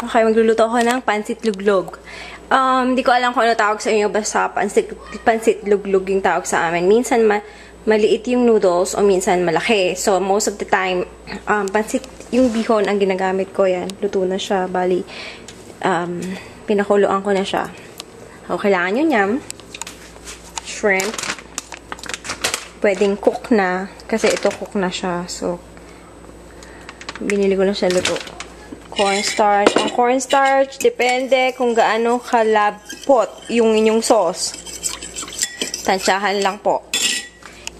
Okay, magluluto ako ng pansit luglog. Hindi ko alam kung ano tawag sa inyo, basta pansit luglog yung tawag sa amin. Minsan maliit yung noodles o minsan malaki. So, most of the time, pansit yung bihon ang ginagamit ko. Yan, luto na siya. Bali, pinakuluan ko na siya. So, kailangan nyo nyam. Shrimp. Pwedeng cook na. Kasi ito cook na siya. So, binili ko na siya luto. Cornstarch. Ang cornstarch, depende kung gaano kalapot yung inyong sauce. Tansyahan lang po.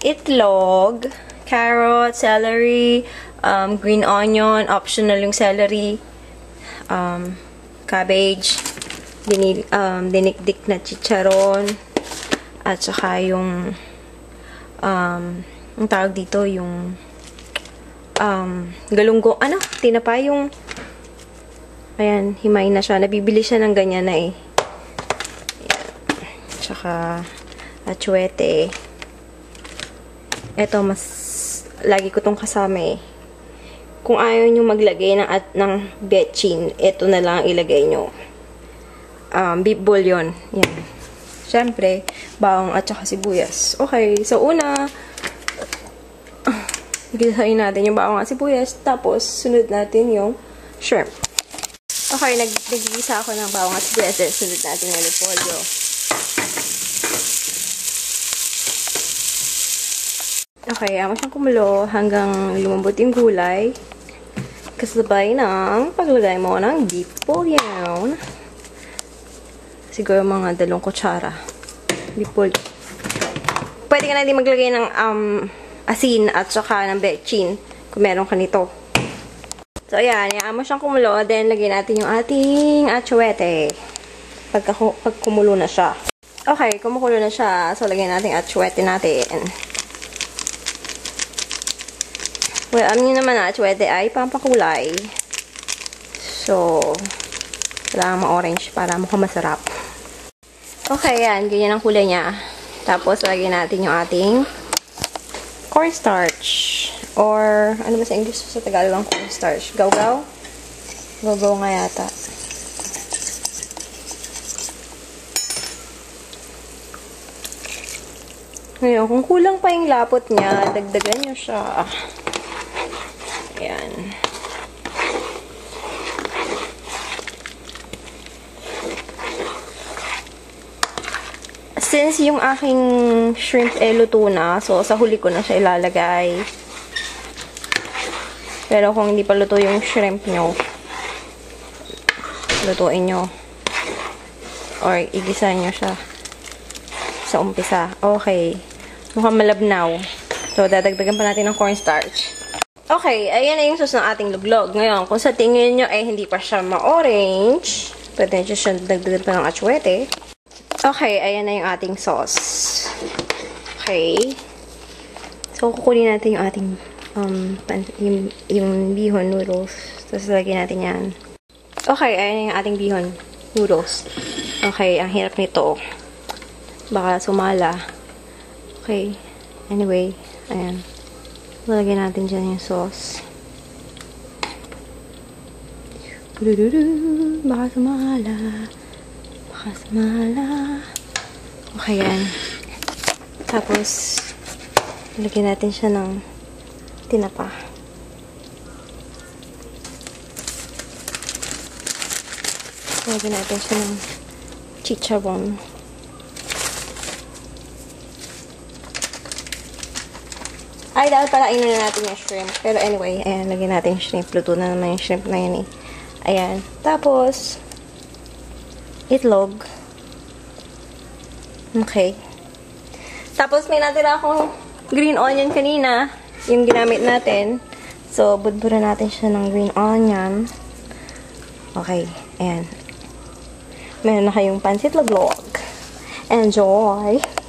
Itlog, carrot, celery, green onion, optional yung celery, cabbage, dinikdik na chicharon, at saka yung ang tawag dito, yung galunggong, tinapa yung ayan, himay na siya. Nabibili siya ng ganyan na eh. Ayan. Tsaka, atsuete. Ito, mas, lagi ko tong kasama eh. Kung ayaw nyo maglagay ng betchin, ito na lang ilagay nyo. Beef bouillon. Yan. Siyempre, bawang at saka sibuyas. Okay, so una, gisahin natin yung bawang at sibuyas. Tapos, sunod natin yung shrimp. Okay, nag-igisa ako ng bawang at sibuyas. Sunod natin yung repolyo. Okay, amo siyang kumulo hanggang lumambot yung gulay. Kasabay ng paglagay mo ng beef bouillon. Siguro mga 2 kutsara. Beef bouillon. Pwede ka na din maglagay ng asin at saka ng betchin kung meron ka nito. So, ayan. Iaan mo siyang kumulo. Then, lagyan natin yung ating atsuete. Pag kumulo na siya. Okay, kumukulo na siya. So, lagyan natin atsuete natin. Well, alam nyo naman na atsuete ay pampakulay. So, kailangan ma-orange para mukhang masarap. Okay, yan. Ganyan ang kulay niya. Tapos, lagyan natin yung ating cornstarch. Or, ano ba sa English sa Tagalog ang cornstarch? Gaw-gaw? Gaw-gaw nga yata. Ngayon, kung kulang pa yung lapot niya, dagdagan nyo siya. Ayan. Since yung aking shrimp luto na, so sa huli ko na siya ilalagay. Pero kung hindi pa luto yung shrimp nyo, lutuin nyo. Or igisa nyo siya sa umpisa. Okay. Mukhang malabnaw. So, dadagdagan pa natin ng cornstarch. Okay, ayan na yung sauce ng ating luglog. Ngayon, kung sa tingin nyo hindi pa siya ma-orange, pwede nyo siya dagdagan pa ng atsuete. Okay, ayan na yung ating sauce. Okay. So, kukunin natin yung ating yung bihon noodles. Tapos, lagyan natin yan. Okay, ayan na yung ating bihon noodles. Okay, ang hirap nito. Baka sumala. Okay. Anyway, ayan. Lalagyan natin dyan yung sauce. Baka sumala. Baka sumala. Okay, yan. Tapos, lalagyan natin siya ng tinapa. Lalagyan natin siya ng chicharon. Ay, dapat pala na natin yung shrimp. Pero anyway, ayan, lagyan natin yung shrimp. Luto na naman yung shrimp na yun eh. Ayan. Tapos, itlog. Okay. Tapos, may natira akong green onion kanina. Yung ginamit natin. So, budburan natin siya ng green onion. Okay. Ayan. Meron na kayong pansit luglog. Enjoy!